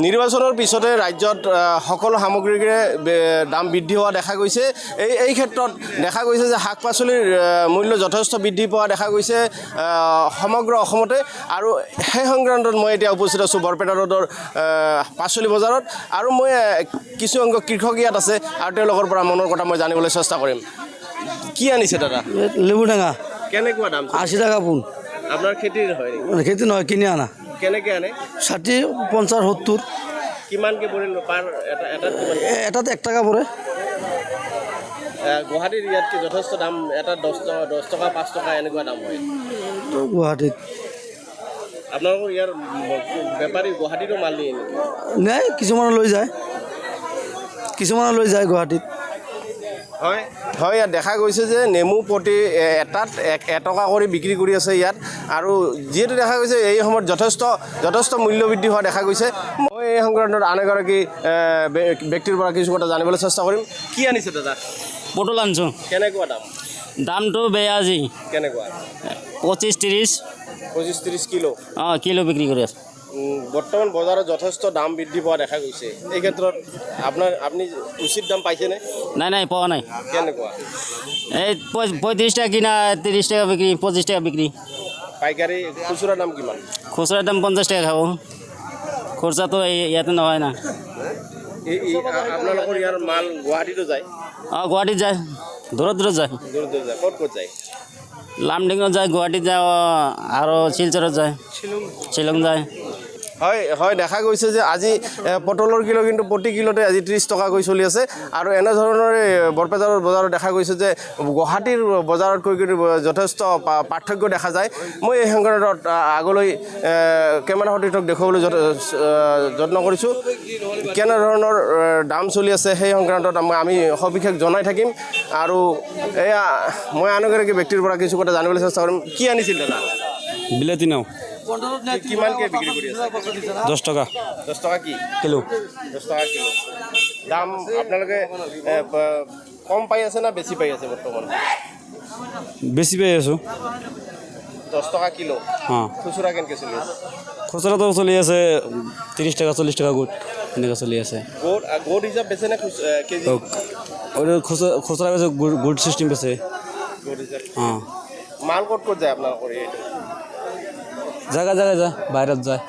নিৰ্বাচনৰ পিছতে ৰাজ্যত সকলো সামগ্ৰীৰে দাম বৃদ্ধি হোৱা দেখা গৈছে। এই ক্ষেত্ৰত দেখা গৈছে যে শাক পাচলিৰ মূল্য যথেষ্ট বৃদ্ধি পোৱা দেখা গৈছে সমগ্ৰ অসমতে। আৰু সেই সংক্ৰান্তত মই এতিয়া উপস্থিত আছোঁ বৰপেটা ৰোডৰ পাচলি বজাৰত। আৰু মই কিছু সংখ্যক কৃষক ইয়াত আছে আৰু তেওঁলোকৰ পৰা মনৰ কথা মই জানিবলৈ চেষ্টা কৰিম। কি আনিছে দাদা? লেবু টেঙা কেনেকুৱা দাম? 80 টাকা পোন। আপোনাৰ খেতিৰ হয় নেকি? খেতি নহয়, কিনি আনা। কেনেকৈ আনে? 60, 50, 70। কিমানকৈ পৰিল পাৰ এটাত? এটাত 1 টাকা পৰে। গুৱাহাটীত ইয়াতকৈ যথেষ্ট দাম, এটাত 10 টকা 5 টকা এনেকুৱা দাম হয় গুৱাহাটীত। আপোনালোকৰ ইয়াৰ বেপাৰী গুৱাহাটীতো মাল নিয়ে নেকি? নাই, কিছুমানে লৈ যায় গুৱাহাটীত। হয় হয়, ইয়াত দেখা গৈছে যে নেমু প্ৰতি এটাত 1 টকা কৰি বিক্ৰী কৰি আছে ইয়াত। আৰু যিহেতু দেখা গৈছে এই সময়ত যথেষ্ট মূল্য বৃদ্ধি হোৱা দেখা গৈছে। মই এই সংক্ৰান্তত আন এগৰাকী ব্যক্তিৰ পৰা কিছু কথা জানিবলৈ চেষ্টা কৰিম। কি আনিছে দাদা? পটল আনছোঁ। কেনেকুৱা দাম? দামটো বেয়া আজি। কেনেকুৱা? 25-30। 25-30 কিলো? অঁ, কিলো বিক্ৰী কৰি আছে। বৰ্তমান বজাৰত যথেষ্ট দাম বৃদ্ধি পোৱা দেখা গৈছে। এই ক্ষেত্ৰত আপুনি উচিত দাম পাইছেনে? নাই, পোৱা নাই। কেনেকুৱা? এই 35 টাকা কিনা, 30 টাকা বিক্ৰী, 25 টাকা বিক্ৰী। পাইকাৰী খুচুৰা দাম কিমান? খুচুৰা দাম 50 টাকা খাব। খৰচাটো ইয়াতে নহয় না। আপোনালোকৰ ইয়াৰ মাল গুৱাহাটীতো যায়? অঁ, গুৱাহাটীত যায়, দূৰত যায়। ক'ত যায়? লামডিঙত যায়, গুৱাহাটীত যায়, আৰু শিলচৰত যায়, শ্বিলং যায়। হয়, দেখা গৈছে যে আজি পটলৰ কিলো কিন্তু প্ৰতি কিলোতে আজি 30 টকাকৈ চলি আছে। আৰু এনেধৰণৰে বৰপেটাৰ বজাৰত দেখা গৈছে যে গুৱাহাটীৰ বজাৰতকৈ কিন্তু যথেষ্ট পাৰ্থক্য দেখা যায়। মই এই সংক্ৰান্তত আগলৈ কেমেৰা সতীৰ্থক দেখুৱাবলৈ যত্ন কৰিছোঁ। কেনেধৰণৰ দাম চলি আছে সেই সংক্ৰান্তত আমি সবিশেষ জনাই থাকিম। আৰু এয়া মই আন এগৰাকী ব্যক্তিৰ পৰা কিছু কথা জানিবলৈ চেষ্টা কৰিম। কি আনিছিল দাদা? বিলাতী নাও। কিমানকৈ বিক্ৰী কৰি আছে? 10 টাকা। 10 টকা কি কিলো? 10 টকা কিলো। দাম আপোনালোকে কম পাই আছে না বেছি পাই আছে বৰ্তমান? বেছি পাই আছোঁ। 10 টকা কিলো। অঁ, খুচুৰা কেনেকৈ চলি আছে? খুচৰাটো চলি আছে 30 টাকা 40 টাকা গোট এনেকৈ চলি আছে। গোট হিচাপ বেছে নে কেজি? খুচৰা বেছে, গোট চিষ্টেম বেছে। গোট হিচাপ। অঁ, মাল ক'ত যায় আপোনালোকৰ এইটো? জাগা যায়, বাহিৰত যায়।